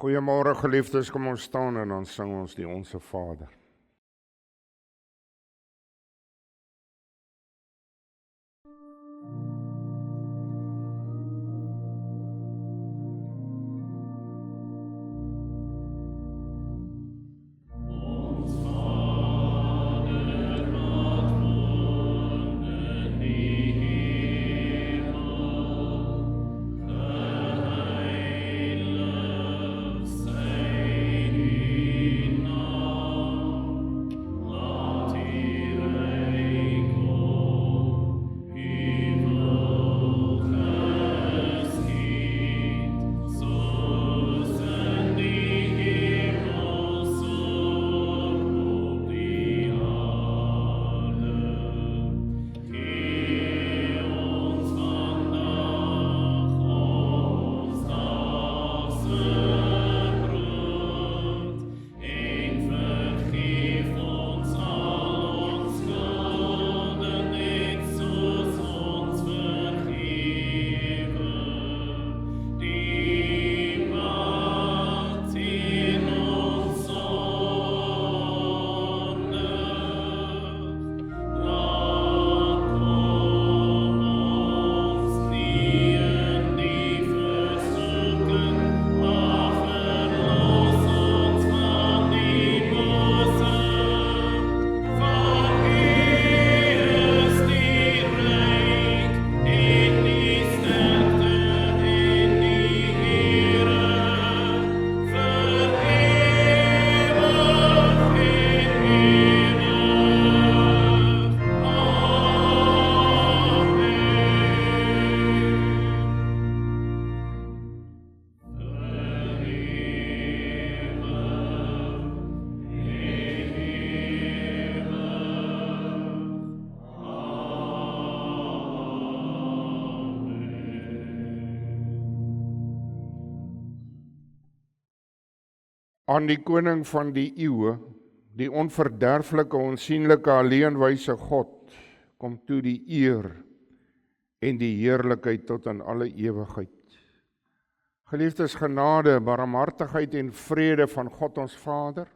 Goeiemôre geliefdes, kom ons staan en dan sing ons die Onse Vader. Aan die koning van die eeue, die onverderflike, onsienlike, alleenwyse God, kom toe die eer en die heerlikheid tot in alle ewigheid. Geliefdes, genade, barmhartigheid en vrede van God ons Vader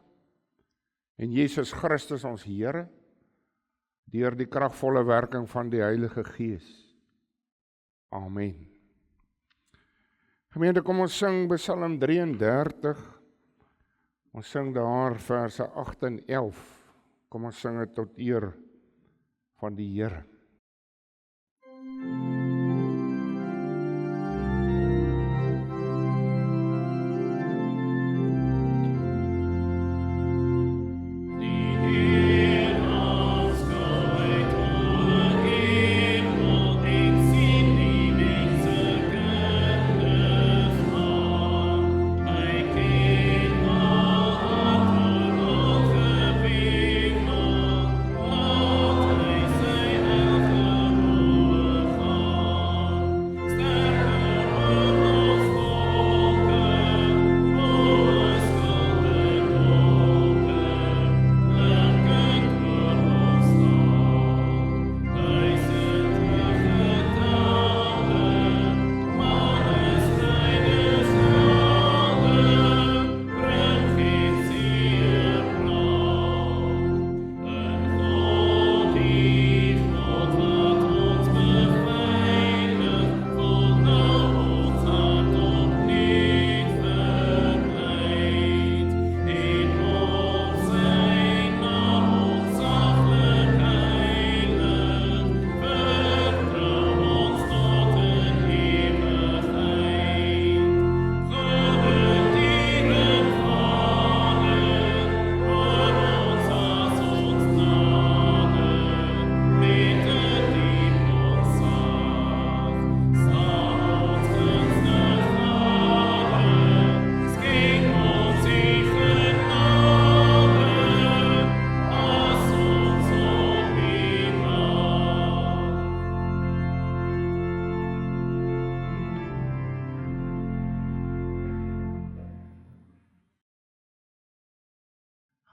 en Jesus Christus ons Here, deur die kragvolle werking van die Heilige Gees. Amen. Gemeente, kom ons sing Psalm 33. Ons sing daar verse 8 en 11. Kom ons sing dit tot eer van die Here.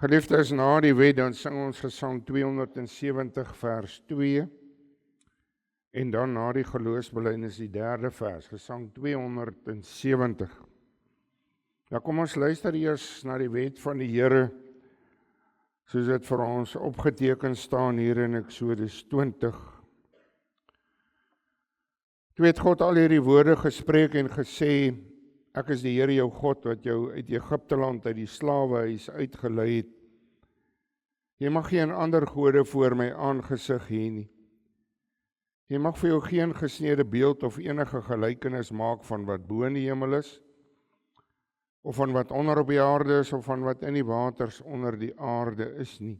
Geliefdes, na die wet, dan sing ons Gesang 270 vers 2, en dan na die geloofsbelijdenis die derde vers, Gesang 270. Ja, kom ons luister eers na die wet van die Here, soos dit vir ons opgeteken staan hier in Eksodus 20. Toe het God al hierdie woorde gespreek en gesê, ek is die Here jou God, wat jou uit Egipte land, uit die slawehuis uitgelei het. Jy mag geen ander gode voor my aangesig hê nie. Jy mag vir jou geen gesneede beeld of enige gelykenis maak van wat bo in die hemel is, of van wat onder op die aarde is, of van wat in die waters onder die aarde is nie.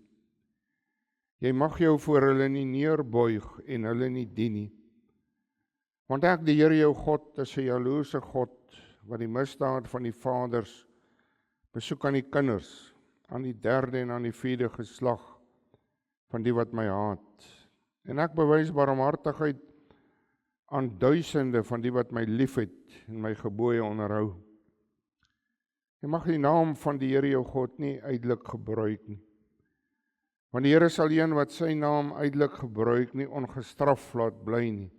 Jy mag jou voor hulle nie neerbuig en hulle nie dien nie. Want ek, die Here jou God, is 'n jaloerse God, wat die misdaad van die vaders besoek aan die kinders, aan die 3de en aan die 4de geslag van die wat my haat. En ek bewys barmhartigheid aan duisende van die wat my liefhet en my gebooie onderhou. Jy mag die naam van die Here jou God nie uitelik gebruik nie. Want die Here sal een wat sy naam uitelik gebruik nie ongestraf laat bly nie.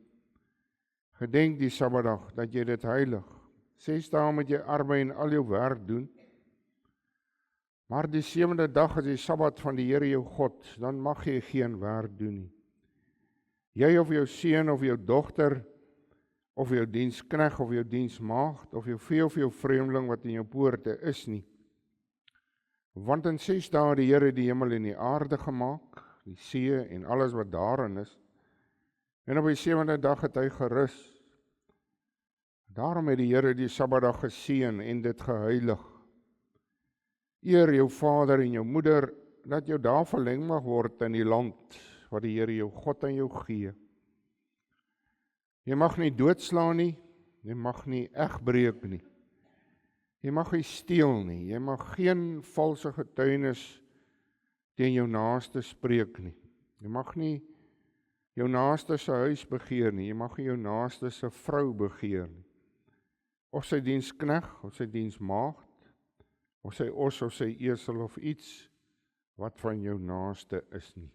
Gedenk die Sabbatdag dat jy dit heilig. 6 dae moet jy arbei en al jou werk doen. Maar die 7de dag is die Sabbat van die Here jou God, dan mag jy geen werk doen nie. Jy of jou seun of jou dogter, of jou dienskneg of jou diensmaagd, of jou vee of jou vreemdeling wat in jou poorte is nie. Want in 6 dae het die Here die hemel en die aarde gemaak, die see en alles wat daarin is, en op die 7de dag het hy gerus. Daarom het die Here die Sabbatdag geseën en dit geheilig. Eer jou vader en jou moeder, dat jou dae verleng mag word in die land, wat die Here jou God aan jou gee. Jy mag nie doodslaan nie, jy mag nie egbreek nie. Jy mag nie steel nie, jy mag geen valse getuienis teen jou naaste spreek nie. Jy mag nie jou naaste se huis begeer nie, jy mag nie jou naaste se vrou begeer nie. Of sy dienskneg, of sy diensmaagd, of sy os, of sy esel, of iets wat van jou naaste is nie.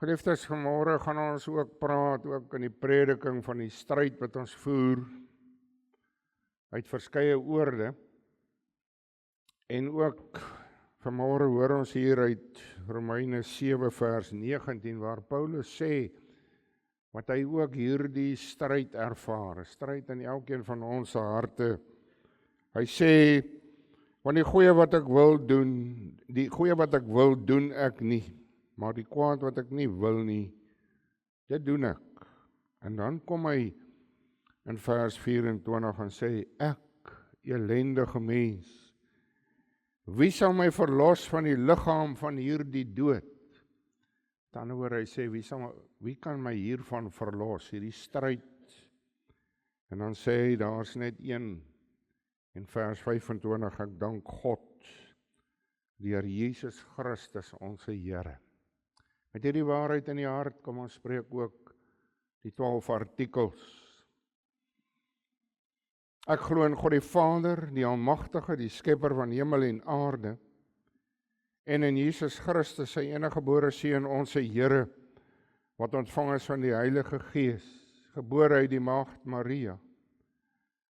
Geliefdes, vanmôre gaan ons ook praat, ook in die prediking van die stryd wat ons voer, uit verskeie oorde, en ook vanmôre hoor ons hier uit Romeine 7 vers 19, waar Paulus sê, wat hy ook hierdie stryd ervaar, 'n stryd in elkeen van ons harte. Hy sê, want die goeie wat ek wil doen ek nie, maar die kwaad wat ek nie wil nie, dit doen ek. En dan kom hy in vers 24 en sê, ek, elendige mens, wie sal my verlos van die liggaam van hierdie dood? Dan hoor hy sê, wie kan my hiervan verlos, hierdie stryd? En dan sê hy, daar's net een, in vers 25, ek dank God, deur Jesus Christus, ons Here. Met hierdie waarheid in die hart, kom ons spreek ook die 12 artikels. Ek glo in God die Vader, die Almagtige, die Skepper van hemel en aarde, en in Jesus Christus, sy eniggebore Seun, ons Here, wat ontvang is van die Heilige Gees, gebore uit die maagd Maria,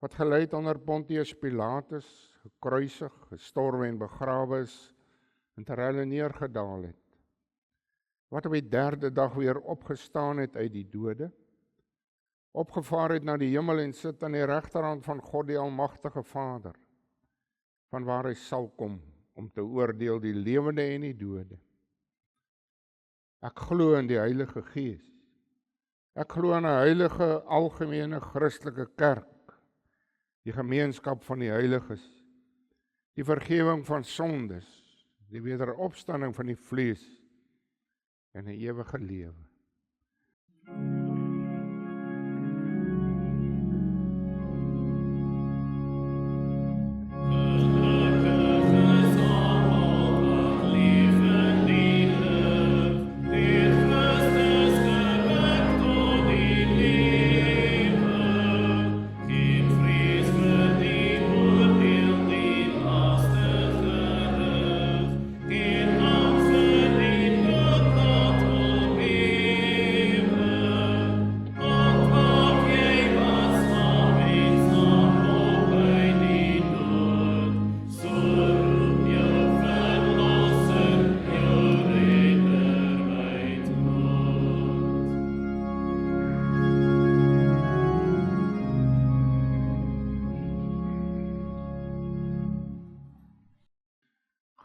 wat gelei onder Pontius Pilatus, gekruisig, gestorwe en begrawe is, en terwyl hy neergedaal het, wat op die 3de dag weer opgestaan het uit die dode, opgevaar het na die hemel en sit aan die regterhand van God die Almagtige Vader, van waar hy sal kom, om te oordeel die lewende en die dode. Ek glo in die Heilige Gees, Ek glo in 'n heilige, algemene Christelike kerk, die gemeenskap van die heiliges, die vergifnis van sondes, die wederopstanding van die vlees en 'n ewige lewe.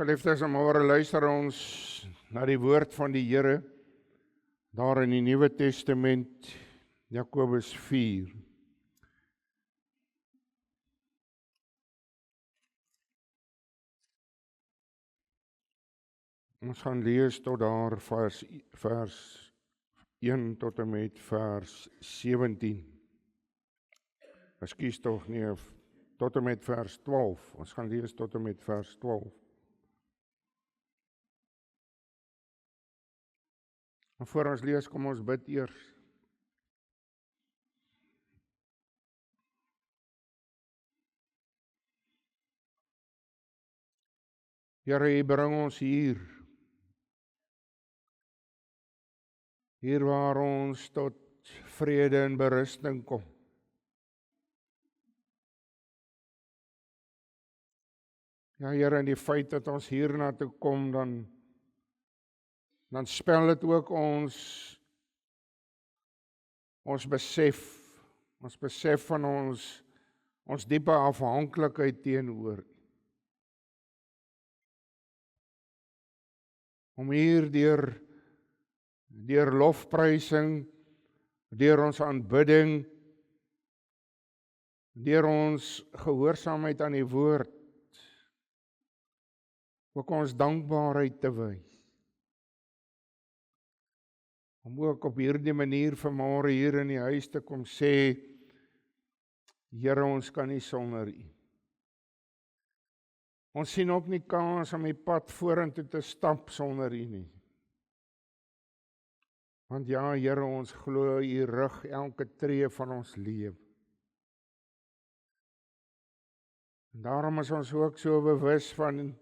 Geliefdes, môre luister ons na die woord van die Here, daar in die Nuwe Testament, Jakobus 4. Ons gaan lees tot daar vers 1 tot en met vers 17. Ekskuus tog nie, tot en met vers 12. Ons gaan lees tot en met vers 12. En voor ons lees, kom ons bid eers. Here, U bring ons hier waar ons tot vrede en berusting kom. Ja, Here, in die feit dat ons hierna toe kom, dan spel dit ook ons besef van ons diepe afhanklikheid teenoor. Om hier deur lofprysing, deur ons aanbidding, deur ons gehoorsaamheid aan die woord, ook ons dankbaarheid te wys. Om ook op hierdie manier vanmôre hier in die huis te kom sê, Here, ons kan nie sonder U. Ons sien ook nie kans om die pad vorentoe te stap sonder U nie. Want ja, Here, ons glo U rig elke tree van ons lewe. En daarom is ons ook so bewus van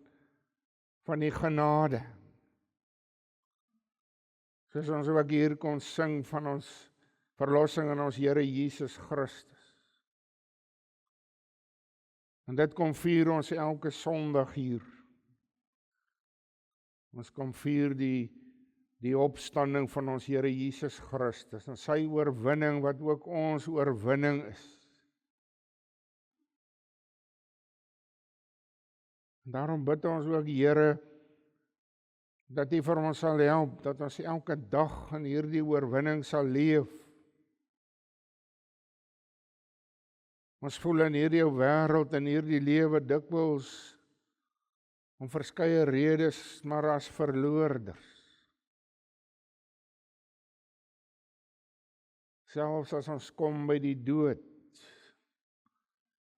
die genade. Soos ons ook hier kon sing van ons verlossing in ons Here Jesus Christus. En dit kom vier ons elke Sondag hier. Ons kom vier die opstanding van ons Here Jesus Christus en sy oorwinning wat ook ons oorwinning is. En daarom bid ons ook, Here, dat U vir ons sal help, dat ons elke dag in hierdie oorwinning sal leef. Ons voel in hierdie wêreld, in hierdie lewe dikwels om verskeie redes, maar as verloorders. Selfs as ons kom by die dood,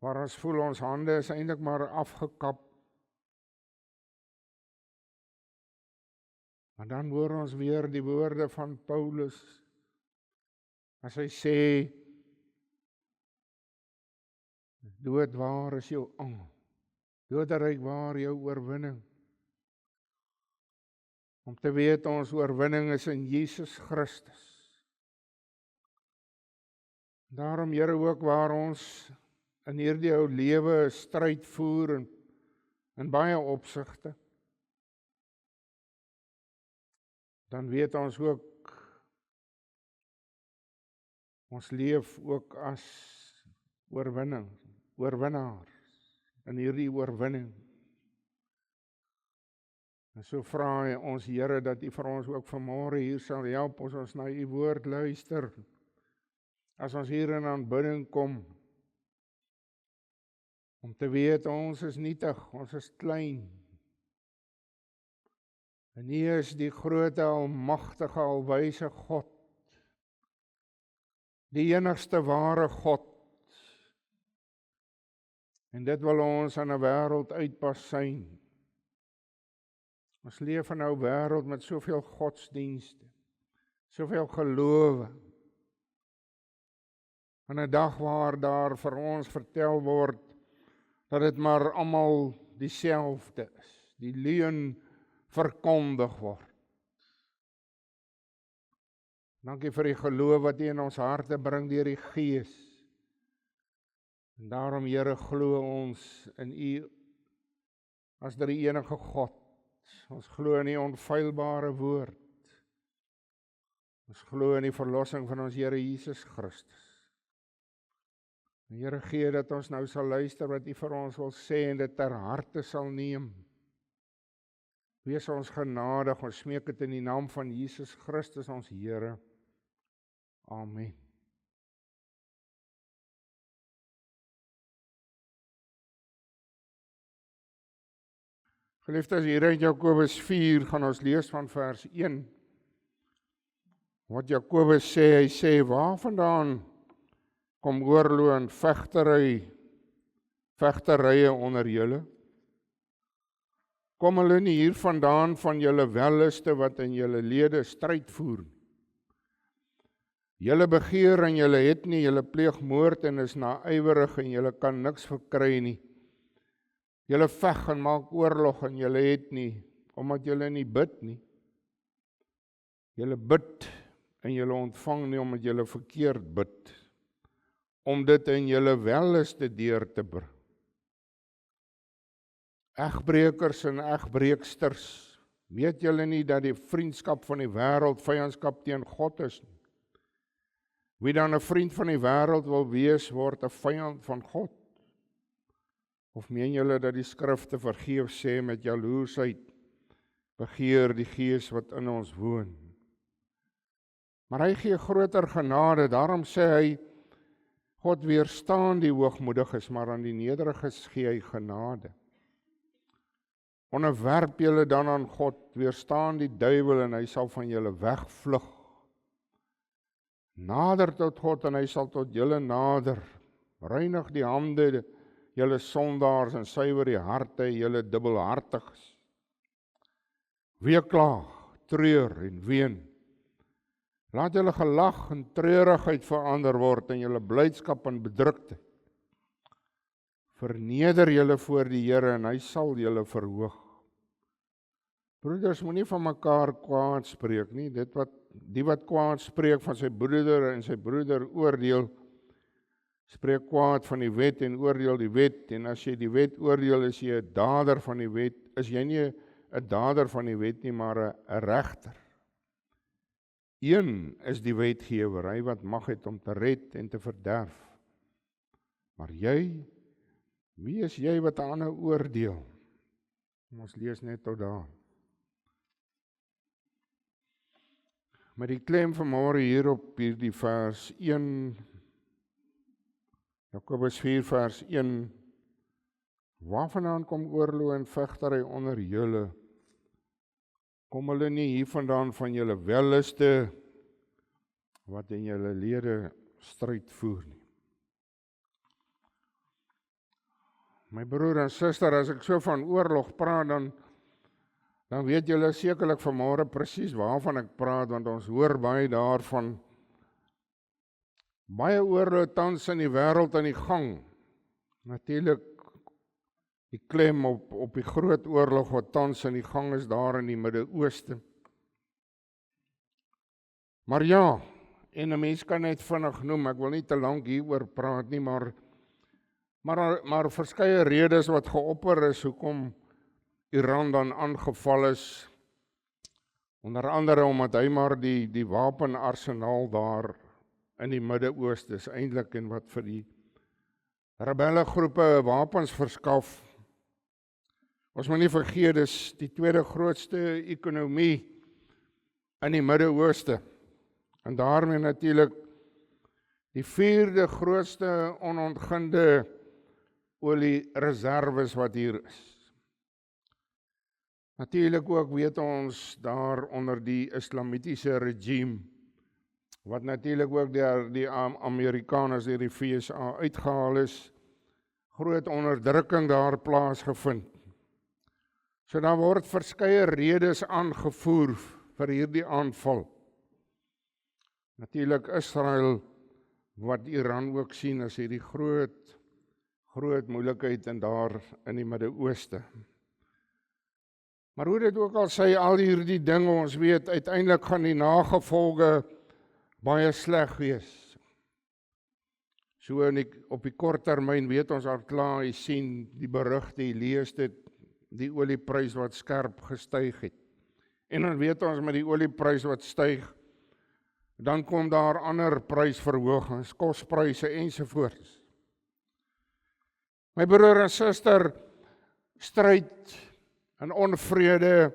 waar ons voel ons hande is eintlik maar afgekap. Maar dan hoor ons weer die woorde van Paulus, as hy sê, dood, waar is jou angel? Doderyk, waar jou oorwinning? Om te weet ons oorwinning is in Jesus Christus. Daarom, Here, ook waar ons in hierdie ou lewe stryd voer in baie opsigte, dan weet ons ook, ons leef ook as oorwinnaars in hierdie oorwinning. En so vra ons, Here, dat U vir ons ook vanmôre hier sal help, ons na U woord luister, as ons hier in aanbidding kom, om te weet ons is nietig, ons is klein. En U is die grote, almagtige, alwyse God, die enigste ware God. En dit wil ons aan 'n wêreld uitpas syn. Ons leef in 'n wêreld met soveel godsdienste, soveel gelowe. In 'n dag waar daar vir ons vertel word dat dit maar almal dieselfde is, die leuen verkondig word. Dankie vir die geloof wat U in ons harte bring deur die Gees. En daarom, Here, glo ons in U as die enige God. Ons glo in die onfeilbare woord. Ons glo in die verlossing van ons Here Jesus Christus. En Here, gee dat ons nou sal luister wat U vir ons wil sê en dit ter harte sal neem. Wees ons genadig, ons smeek dit in die naam van Jesus Christus ons Here. Amen. Geliefdes, hier in Jakobus 4 gaan ons lees van vers 1. Wat Jakobus sê, hy sê, waar vandaan kom oorlog en vegterye onder julle? Kom hulle nie hier vandaan van julle welliste wat in julle lede stryd voer? Julle begeer en julle het nie, julle pleeg moord en is naaiwerig en julle kan niks verkry nie. Julle veg en maak oorlog en julle het nie, omdat julle nie bid nie. Julle bid en julle ontvang nie, omdat julle verkeerd bid, om dit in julle welliste deur te bring. Egbrekers en egbreeksters, weet julle nie dat die vriendskap van die wêreld vyandskap teen God is nie? Wie dan 'n vriend van die wêreld wil wees, word 'n vyand van God. Of meen julle dat die skrifte vergeef sê met jaloesheid begeer die Gees wat in ons woon? Maar hy gee groter genade, daarom sê hy, God weerstaan die hoogmoediges, maar aan die nederiges gee hy genade. Onderwerp julle dan aan God, weerstaan die duiwel en hy sal van julle wegvlug. Nader tot God en hy sal tot julle nader. Reinig die hande, julle sondaars, en suiwer die harte, julle dubbelhartiges. Weeklaag, treur en ween. Laat julle gelag en treurigheid verander word in julle blydskap en bedrukte. Verneder julle voor die Here en hy sal julle verhoog. Broeders, moenie van mekaar kwaad spreek nie. Die wat kwaad spreek van sy broeder en sy broeder oordeel, spreek kwaad van die wet en oordeel die wet. En as jy die wet oordeel, is jy 'n dader van die wet. Is jy nie 'n dader van die wet nie, maar 'n regter. Een is die wetgewer, hy wat mag het om te red en te verderf. Maar jy, wie is jy wat 'n ander oordeel? Ons lees net tot daar. Met die klem vanmôre hier op hierdie vers 1, Jakobus 4 vers 1, waarvandaan kom oorlog en vegtery onder julle? Kom hulle nie hier vandaan van julle welliste, wat in julle lede stryd voer nie. My broer en suster, as ek so van oorlog praat, dan weet julle sekerlik vanmôre presies waarvan ek praat, want ons hoor baie daarvan. Baie oorlog tans in die wêreld aan die gang. Natuurlik die klem op die groot oorlog wat tans in die gang is daar in die Midde-Ooste. Maar ja, en 'n mens kan net vinnig noem, ek wil nie te lank hieroor praat nie, maar verskeie redes wat geopper is, hoekom Iran dan aangeval is, onder andere omdat hy maar die wapenarsenaal daar in die Midde-Ooste is eintlik en wat vir die rebellegroepe wapens verskaf. Ons moet nie vergeet, dis die tweede grootste ekonomie in die Midde-Ooste. En daarmee natuurlik Die 4de grootste onontginde oliereserwes wat hier is. Natuurlik ook weet ons daar onder die islamitiese regime, wat natuurlik ook deur die Amerikaners deur die VSA uitgehaal is, groot onderdrukking daar plaasgevind. So daar word verskeie redes aangevoer vir hierdie aanval. Natuurlik Israel, wat Iran ook sien as hierdie groot moeilikheid in daar in die Midde-Ooste. Maar hoe dit ook al sê, al hierdie dinge, ons weet, uiteindelik gaan die nagevolge baie sleg wees. So op die kort termyn weet ons al klaar, jy sien die berigte, jy lees dit, die olieprys wat skerp gestyg het. En dan weet ons met die olieprys wat styg, dan kom daar ander prysverhogings, kospryse ensovoorts. My broer en suster, stryd en onvrede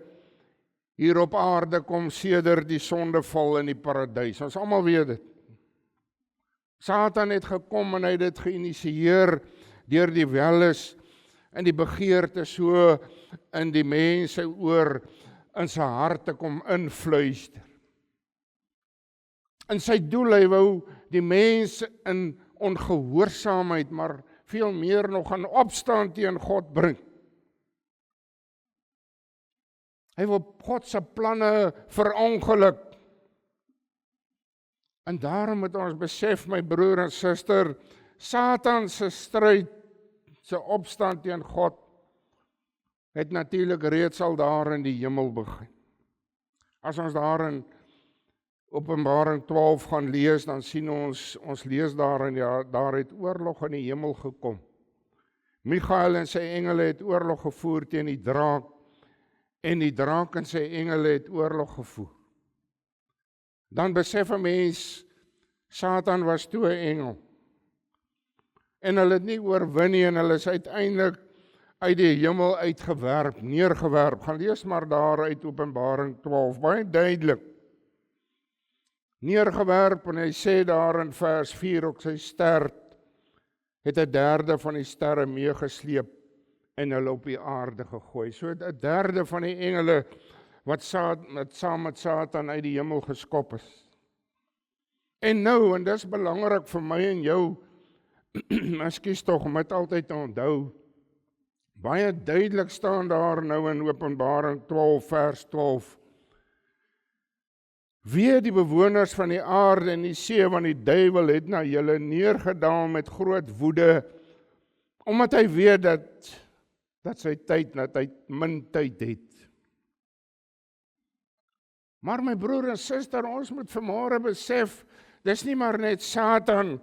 hier op aarde kom sedert die sondeval in die paradys. Ons almal weet dit. Satan het gekom en hy het dit geïnisieer deur die welis en die begeerte so in die mense oor in sy hart te kom invluister. In sy doel, hy wou die mens in ongehoorsaamheid, maar veel meer nog aan opstand teen God bring. Hy wil God se planne verongeluk. En daarom moet ons besef, my broer en suster, Satan se stryd, sy opstand teen God, het natuurlik reeds al daar in die hemel begin. As ons daar in Openbaring 12 gaan lees, dan sien ons lees daar en ja, daar het oorlog in die hemel gekom. Michael en sy engele het oorlog gevoer teen die draak, en die draak en sy engele het oorlog gevoer. Dan besef 'n mens, Satan was toe 'n engel. En hulle het nie oorwin nie, en hulle is uiteindelik uit die hemel uitgewerp, neergewerp. Gaan lees maar daar uit Openbaring 12, baie duidelik. Neergewerp, en hy sê daar in vers 4, ook sy stert het 1/3 van die sterre meegesleep en hulle op die aarde gegooi. So 1/3 van die engele wat saam met Satan uit die hemel geskop is. En nou, en dis belangrik vir my en jou, ekskuus tog, om dit altyd te onthou, baie duidelik staan daar nou in Openbaring 12 vers 12, Wee die bewoners van die aarde en die see, want die duiwel het na julle neergedaal met groot woede, omdat hy weet dat sy tyd, dat hy min tyd het. Maar my broer en suster, ons moet vanmôre besef, dis nie maar net Satan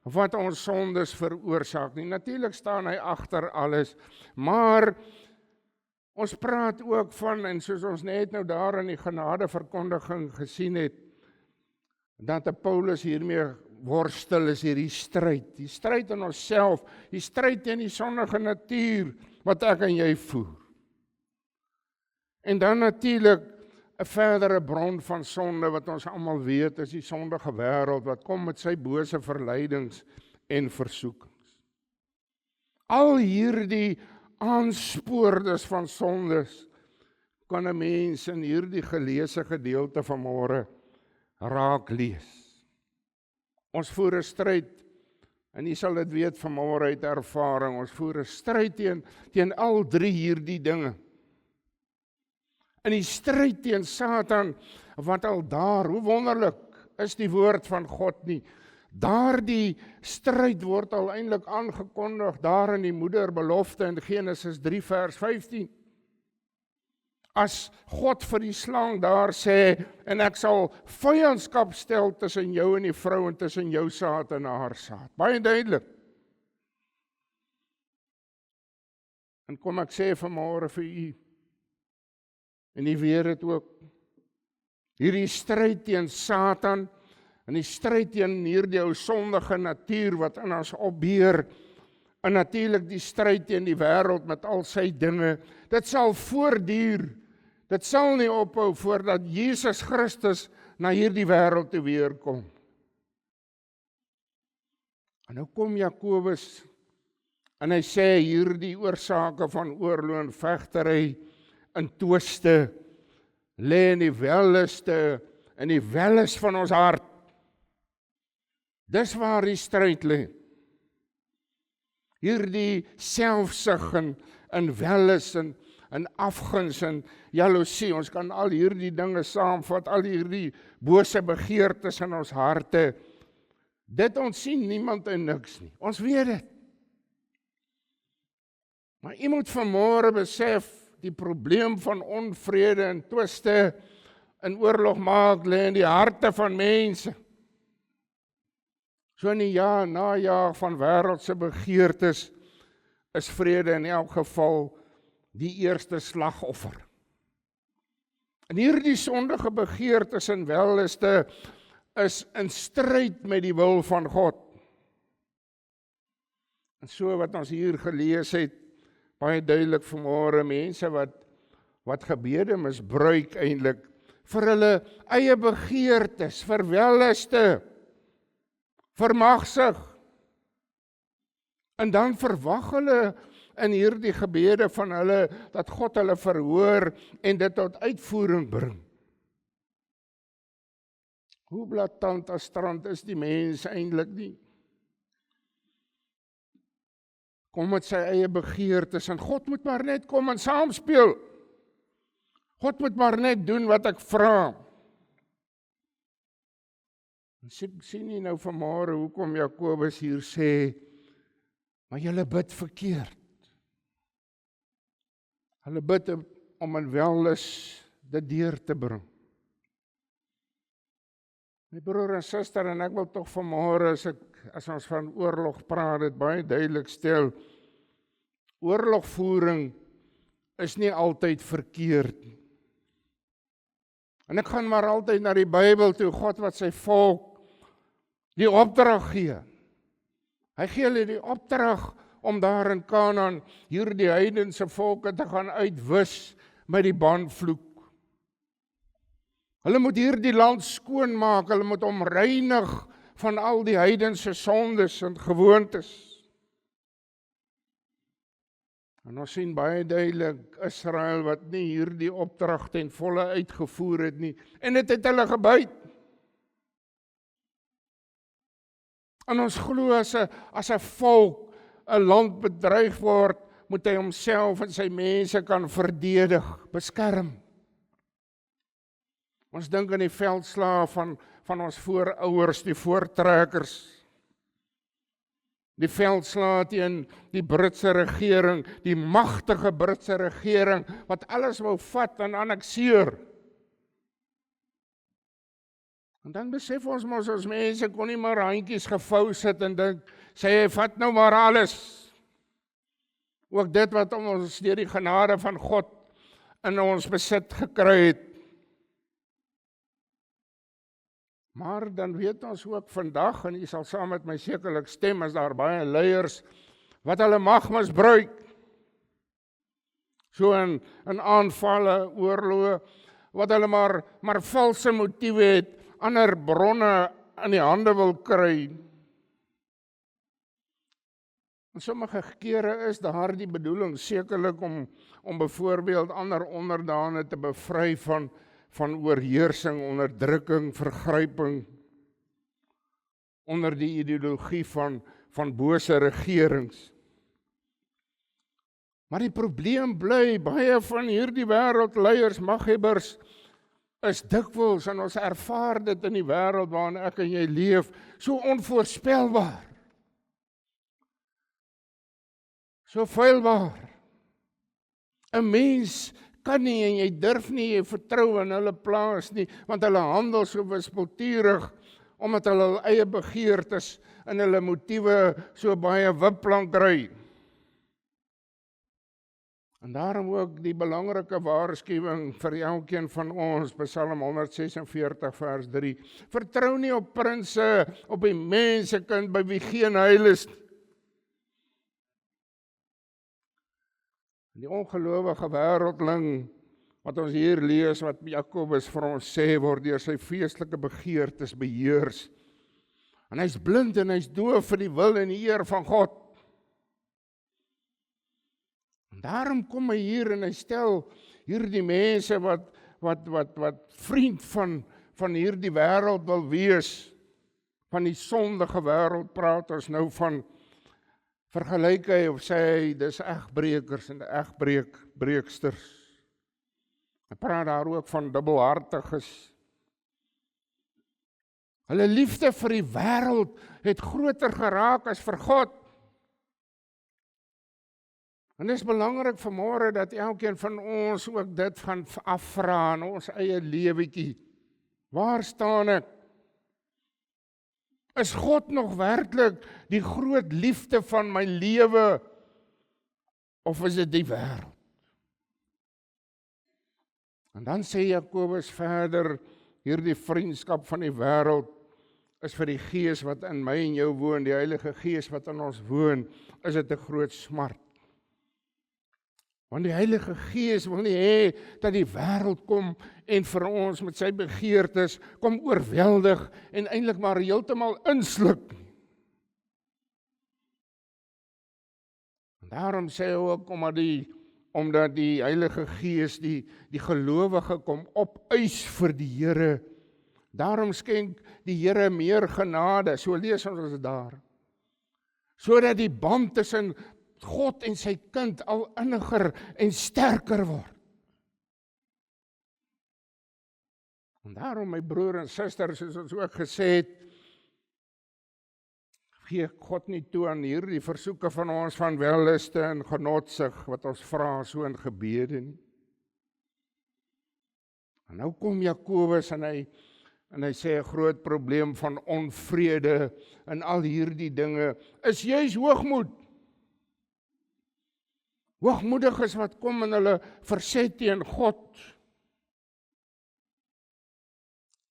wat ons sondes veroorsaak nie. Natuurlik staan hy agter alles, maar ons praat ook van, en soos ons net nou daar in die genadeverkondiging gesien het, dat Paulus hiermee worstel is hierdie stryd. Die stryd in onsself, die stryd teen die sondige natuur, wat ek en jy voer. En dan natuurlik 'n verdere bron van sonde, wat ons almal weet, is die sondige wêreld, wat kom met sy bose verleidings en versoekings. Al hierdie aanspoorders van sondes kan 'n mens in hierdie geleesde gedeelte vanmôre raak lees. Ons voer 'n stryd, en jy sal dit weet vanmôre uit ervaring, ons voer 'n stryd teen al drie hierdie dinge. In die stryd teen Satan, wat al daar, hoe wonderlik is die woord van God nie. Daardie stryd word al eintlik aangekondig daar in die moederbelofte in Genesis 3 vers 15. As God vir die slang daar sê, en ek sal vyandskap stel tussen jou en die vrou en tussen jou saad en haar saad. Baie duidelik. En kom ek sê vanmôre vir u, en u weet dit ook, hierdie stryd teen Satan, en die stryd teen hierdie ou sondige natuur wat in ons opbeer, en natuurlik die stryd teen die wêreld met al sy dinge, dit sal voortduur, dit sal nie ophou voordat Jesus Christus na hierdie wêreld toe weer kom. En nou kom Jakobus en hy sê hierdie oorsake van oorlog en vegtery en twiste lê in die welleste en die welles van ons hart. Dis waar die stryd lê. Hierdie selfsug en welles en afguns en jaloesie, ons kan al hierdie dinge saamvat, al hierdie bose begeertes in ons harte. Dit ons sien niemand en niks nie. Ons weet dit. Maar jy moet vanmôre besef, die probleem van onvrede en twiste en oorlog maak lê in die harte van mense. So in die najaag van wêreldse begeertes is vrede in elk geval die eerste slagoffer. En hierdie sondige begeertes en welleste is in stryd met die wil van God. En so wat ons hier gelees het, baie duidelik vanmôre, mense wat gebede misbruik eintlik vir hulle eie begeertes, vir welleste, vir magsig. En dan verwag hulle in hierdie gebede van hulle dat God hulle verhoor en dit tot uitvoering bring. Hoe blaatant as strand is die mens eintlik nie. Kom met sy eie begeertes en God moet maar net kom en saamspeel. God moet maar net doen wat ek vra. Sien jy nou vanmôre hoekom Jakobus hier sê, maar julle bid verkeerd. Hulle bid om in wellus dit deur te bring. My broer en suster, en ek wil tog vanmôre as ons van oorlog praat, dit baie duidelik stel. Oorlogvoering is nie altyd verkeerd nie. En ek gaan maar altyd na die Bybel toe, God wat sy volk die opdrag gee. Hy gee hulle die opdrag om daar in Kanaan hierdie heidense volke te gaan uitwis met die banvloek. Hulle moet hierdie land skoonmaak, hulle moet hom reinig van al die heidense sondes en gewoontes. En ons sien baie duidelik Israel wat nie hierdie opdrag ten volle uitgevoer het nie, en dit het hulle gebyt. En ons glo as 'n volk 'n land bedreig word, moet hy homself en sy mense kan verdedig, beskerm. Ons dink aan die veldslae van ons voorouers, die voortrekkers. Die veldslae teen die Britse regering, die magtige Britse regering, wat alles wou vat en annekseer. En dan besef ons mos, ons mense kon nie maar handjies gevou sit en dink, sê hy, vat nou maar alles. Ook dit wat ons deur die genade van God in ons besit gekry het. Maar dan weet ons ook vandag, en jy sal saam met my sekerlik stem, as daar baie leiers wat hulle mag misbruik. So in aanvalle, oorloë, wat hulle maar valse motiewe het, ander bronne in die hande wil kry. En sommige kere is daar die bedoeling sekerlik om byvoorbeeld ander onderdane te bevry van oorheersing, onderdrukking, vergryping, onder die ideologie van bose regerings. Maar die probleem bly, baie van hierdie wêreldleiers, maghebbers, is dikwels, en ons ervaar dit in die wêreld waarin ek en jy leef, so onvoorspelbaar. So feilbaar. 'n Mens kan nie en jy durf nie, jy vertrou in hulle plaas nie, want hulle handel so wispelturig, omdat hulle eie begeertes en hulle motiewe so baie wipplank ry. En daarom ook die belangrike waarskuwing vir elkeen van ons, Psalm 146 vers 3. Vertrou nie op prinse, op die mensekind by wie geen heil is. Die ongelowige wêreldling, wat ons hier lees, wat Jakobus vir ons sê, word deur sy vleeslike begeertes beheers. En hy's blind en hy's doof vir die wil en die eer van God. En daarom kom hy hier en hy stel hierdie mense wat vriend van hierdie wêreld wil wees, van die sondige wêreld praat ons nou van, vergelyk hy of sê hy, dis egbreekers en egbreeksters. Hy praat daar ook van dubbelhartiges. Hulle liefde vir die wêreld het groter geraak as vir God. En dit is belangrik vanmôre dat elkeen van ons ook dit gaan afvra in ons eie lewetjie. Waar staan ek? Is God nog werklik die groot liefde van my lewe? Of is dit die wêreld? En dan sê Jakobus verder, hierdie vriendskap van die wêreld is vir die Gees wat in my en jou woon, die Heilige Gees wat in ons woon, is dit 'n groot smart. Want die Heilige Gees wil nie hê dat die wêreld kom en vir ons met sy begeertes kom oorweldig en eintlik maar heeltemal insluk. En daarom sê hy ook omdat die Heilige Gees die gelowige kom opeis vir die Here. Daarom skenk die Here meer genade, so lees ons dit daar. Sodat die band tussen God en sy kind al inniger en sterker word. En daarom my broer en susters, soos ons ook gesê het, gee God nie toe aan hierdie versoeke van ons van welliste en genotsig wat ons vra so in gebede nie. En nou kom Jakobus en hy sê 'n groot probleem van onvrede en al hierdie dinge is juis hoogmoed. Hoogmoediges wat kom en hulle verset teen God.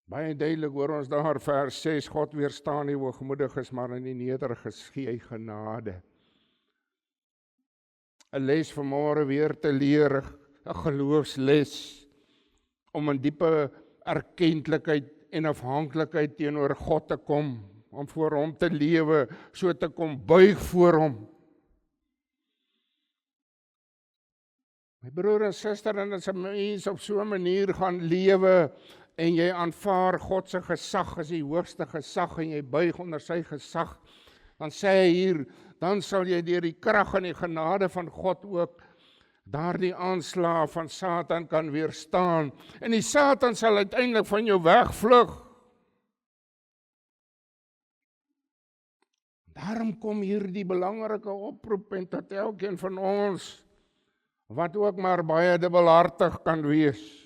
Baie duidelik hoor ons daar vers 6, God weerstaan die hoogmoediges, maar in die nederiges gee hy genade. 'n Les vanmôre weer te leer, 'n geloofsles, om in diepe erkentlikheid en afhanklikheid teenoor God te kom, om voor hom te lewe, so te kom buig voor hom. My broer en suster, en as 'n mens op so 'n manier gaan lewe, en jy aanvaar God se gesag as die hoogste gesag, en jy buig onder sy gesag, dan sê hy hier, dan sal jy deur die krag en die genade van God ook daardie aanslae van Satan kan weerstaan, en die Satan sal uiteindelik van jou wegvlug. Daarom kom hier die belangrike oproep en tot elkeen van ons, wat ook maar baie dubbelhartig kan wees.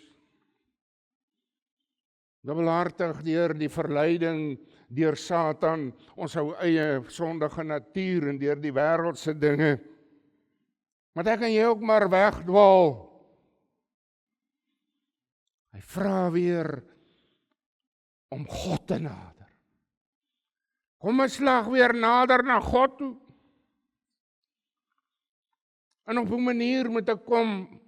Dubbelhartig deur die verleiding, deur Satan, ons eie sondige natuur en deur die wêreldse dinge. Maar dan kan jy ook maar wegdwaal. Hy vra weer om God te nader. Kom 'n slag weer nader na God toe. En op 'n manier moet ek kom,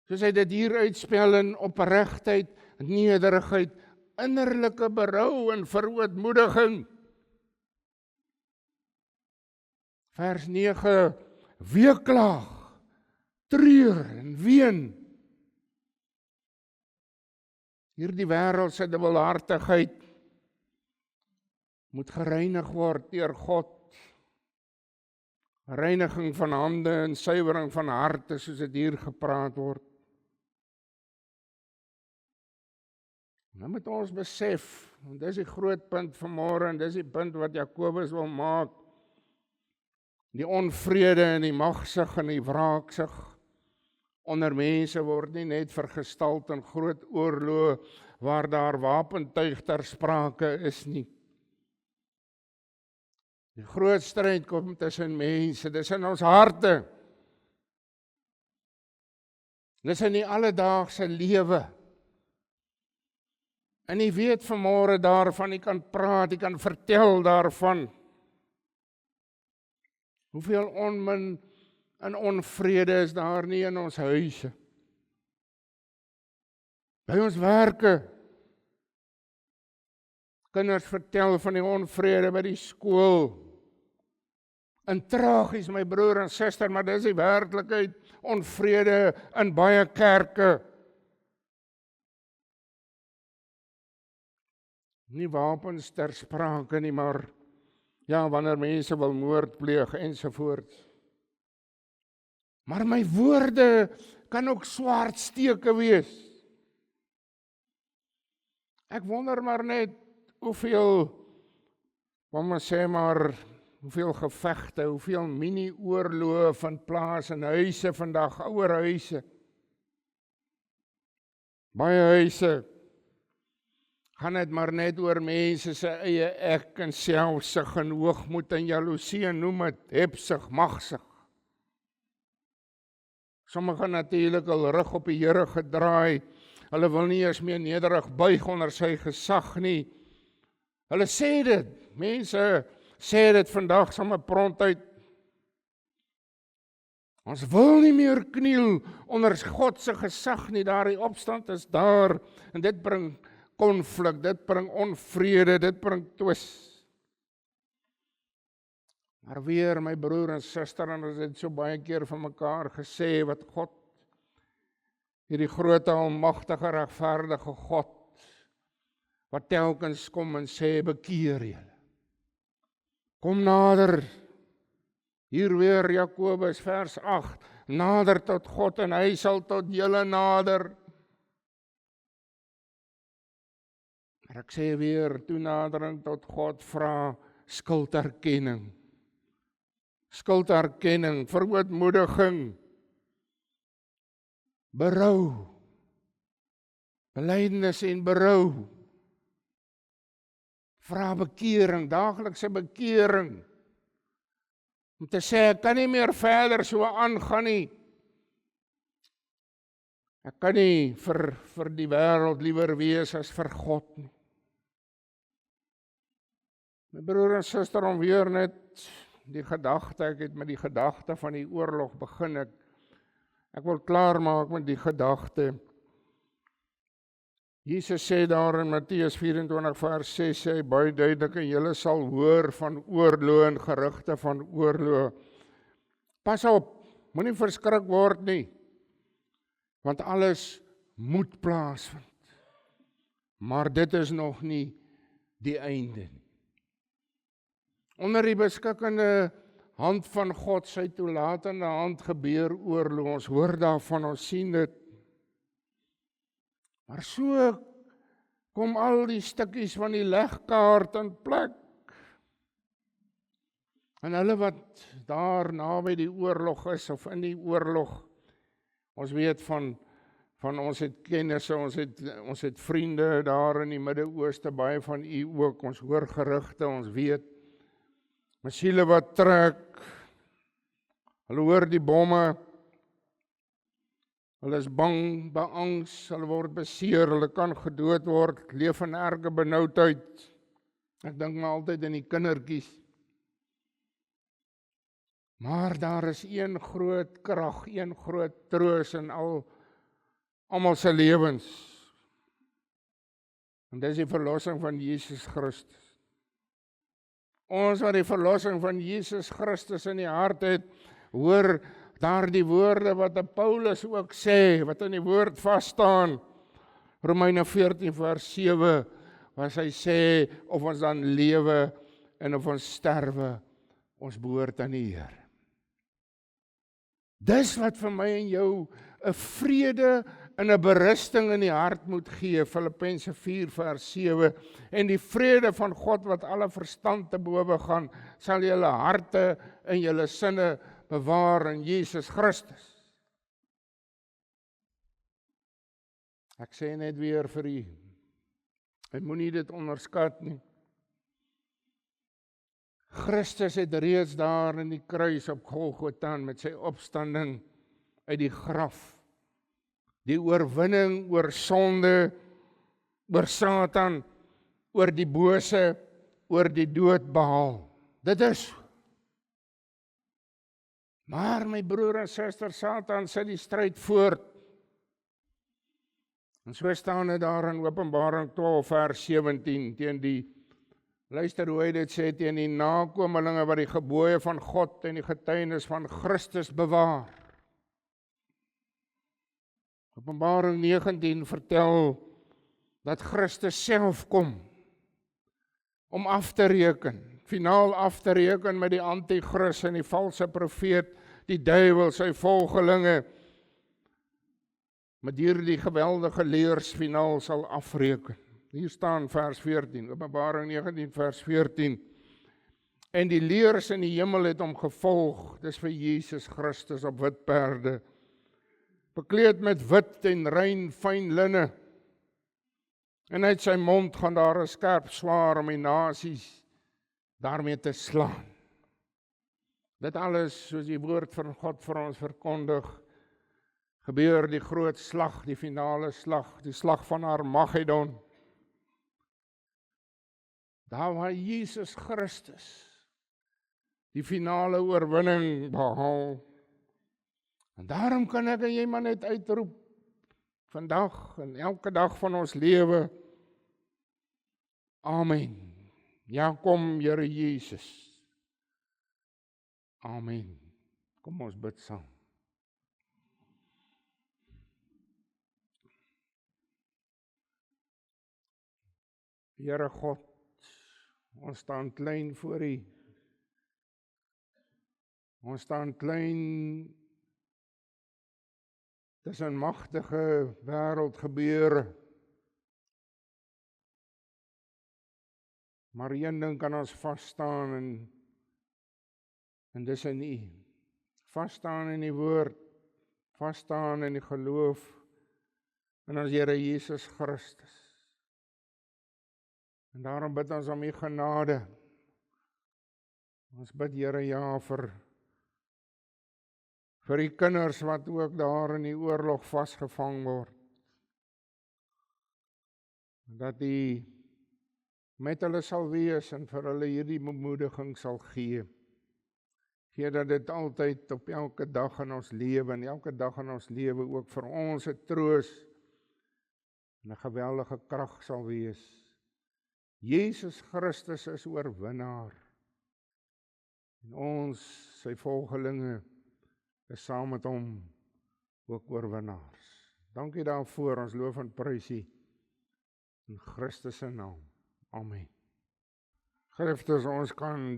soos hy dit hier uitspel in opregtheid, nederigheid, innerlike berou en verootmoediging. Vers 9, weeklaag, treur en ween. Hierdie wêreldse dubbelhartigheid moet gereinig word deur God. Reiniging van hande en suiwering van harte, soos dit hier gepraat word. Nou moet ons besef, en dis die groot punt vanmôre, en dis die punt wat Jakobus wil maak, die onvrede en die magsug en die wraaksug onder mense word nie net vergestald in groot oorloë waar daar wapentuig ter sprake is nie. Die groot stryd kom tussen mense, dis in ons harte. Dis in die alledaagse lewe. En jy weet vanmôre daarvan, jy kan praat, jy kan vertel daarvan. Hoeveel onmin en onvrede is daar nie in ons huise. By ons werke. Kinders vertel van die onvrede by die skool. En tragies, my broer en suster, maar dis die werklikheid, onvrede in baie kerke. Nie wapens ter sprake nie, maar ja, wanneer mense wil moord pleeg ensovoorts. Maar my woorde kan ook swaardsteke wees. Ek wonder maar net hoeveel, kom ons sê maar, hoeveel gevegte, hoeveel mini-oorloë van plaas in huise vandag, ouer huise. Baie huise gaan dit maar net oor mense se eie ek en selfsug en hoogmoed en jaloesie en noem het, hebsug, magsug. Sommige natuurlik al rug op die Here gedraai, hulle wil nie eens meer nederig buig onder sy gesag nie. Hulle sê dit, mense sê dit vandag sommer prontuit. Ons wil nie meer kniel onder God se gesag nie, daardie opstand is daar, en dit bring konflik, dit bring onvrede, dit bring twis. Maar weer, my broer en suster, en ons het so baie keer van mekaar gesê, wat God, hierdie groot almagtige, regverdige God, wat telkens kom en sê, bekeer julle. Kom nader, hier weer Jakobus vers 8, nader tot God en hy sal tot julle nader. Maar ek sê weer, toenadering tot God vra skulderkenning. Skulderkenning, verootmoediging, berou, belydenis en berou. Vra bekering, daaglikse bekering. Om te sê, ek kan nie meer verder so aangaan nie. Ek kan nie vir die wêreld liewer wees as vir God nie. My broer en suster, om weer net die gedagte, ek het met die gedagte van die oorlog begin, ek wil klaarmaak met die gedagte. Jesus sê daar in Matteus 24 vers 6, sê hy baie duidelik, en julle sal hoor van oorlog en gerugte van oorlog. Pas op, moenie verskrik word nie, want alles moet plaasvind. Maar dit is nog nie die einde nie. Onder die beskikkende hand van God, sy toelatende hand gebeur oorlog, ons hoor daarvan, ons sien dit. Maar so kom al die stukkies van die legkaart in plek. En hulle wat daar naby die oorlog is, of in die oorlog, ons weet van ons het kennisse, ons het vriende daar in die Midde-Ooste, baie van u ook, ons hoor gerugte, ons weet, masiele wat trek, hulle hoor die bomme, hulle is bang, beangs, hulle word beseer, hulle kan gedood word, leef in erge benoudheid. Ek dink maar altyd in die kindertjies. Maar daar is een groot krag, een groot troos in almal se lewens. En dis die verlossing van Jesus Christus. Ons wat die verlossing van Jesus Christus in die hart het, hoor daar die woorde wat Paulus ook sê, wat in die woord vasstaan, Romeine 14 vers 7, waar hy sê, of ons dan lewe en of ons sterwe, ons behoort aan die Here. Dis wat vir my en jou 'n vrede en 'n berusting in die hart moet gee, Filippense 4 vers 7, en die vrede van God wat alle verstand te bowe gaan, sal julle harte en julle sinne bewaar in Jesus Christus. Ek sê net weer vir u, hy moenie dit onderskat nie. Christus het reeds daar in die kruis op Golgotha met sy opstanding uit die graf, die oorwinning oor sonde, oor Satan, oor die bose, oor die dood behaal. Dit is. Maar my broer en suster, Satan sit die stryd voort. En so staan dit daar in Openbaring 12 vers 17 teen die Luister hoe hy dit sê teen die nakomelinge wat die gebooie van God en die getuienis van Christus bewaar. Openbaring 19 vertel dat Christus self kom om af te reken, finaal af te reken met die antichrist en die valse profeet, die duiwel, sy volgelinge, met hierdie geweldige leers finaal sal afreken. Hier staan vers 14, Openbaring 19 vers 14. En die leers in die hemel het hom gevolg, dis vir Jesus Christus op wit perde, bekleed met wit en rein fyn linne, en uit sy mond gaan daar 'n skerp swaard om die nasies daarmee te slaan. Dit alles, soos die woord van God vir ons verkondig, gebeur die groot slag, die finale slag, die slag van Armageddon. Daar waar Jesus Christus die finale oorwinning behaal. En daarom kan ek en jy maar net uitroep, vandag en elke dag van ons lewe, Amen. Ja, kom Here Jesus. Amen. Kom ons bid saam. Here God, ons staan klein voor U. Ons staan klein tussen magtige wêreldgebeure. Maar een ding kan ons vasstaan en dis in U. Vasstaan in die woord, vasstaan in die geloof in ons Here Jesus Christus. En daarom bid ons om U genade. Ons bid Here ja vir die kinders wat ook daar in die oorlog vasgevang word. Dat U met hulle sal wees en vir hulle hierdie bemoediging sal gee. Gee dat dit altyd op elke dag in ons lewe en elke dag in ons lewe ook vir ons 'n troos en 'n geweldige krag sal wees. Jesus Christus is oorwinnaar. En ons, sy volgelinge, is saam met hom ook oorwinnaars. Dankie daarvoor, ons loof en prys U in Christus se naam. Amen. Geliefdes, ons kan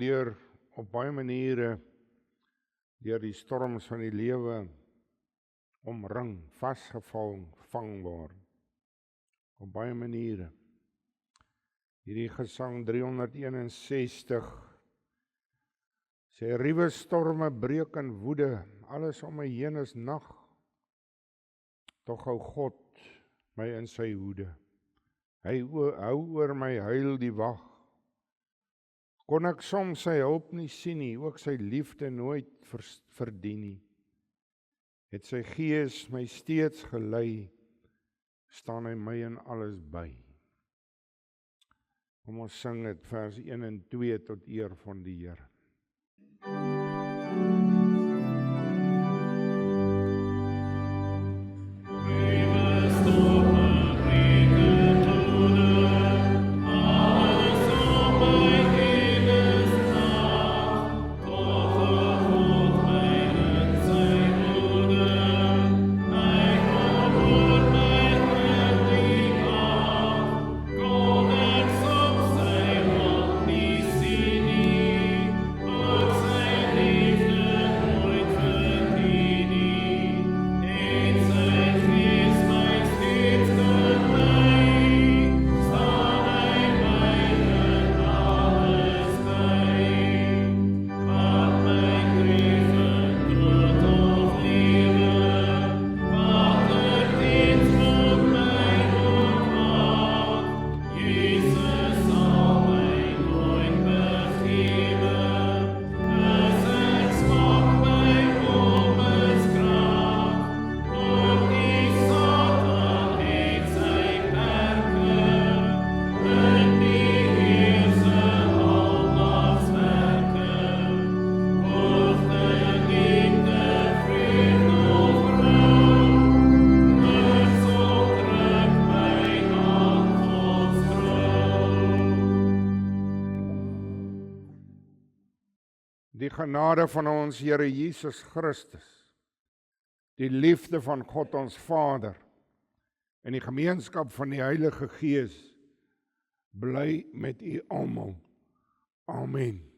op baie maniere deur die storms van die lewe omring, vasgevang word. Op baie maniere. Hierdie gesang 361 sê ruwe storme breek in woede, alles om my heen is nag. Tog hou God my in sy hoede. Hy hou oor my huil die wag. Kon ek soms sy hulp nie sien nie, ook sy liefde nooit verdien nie. Het sy gees my steeds gelei, staan hy my in alles by. Kom ons sing dit vers 1 en 2 tot eer van die Here. Say Die genade van ons Here Jesus Christus, die liefde van God ons Vader en die gemeenskap van die Heilige Gees bly met u almal. Amen.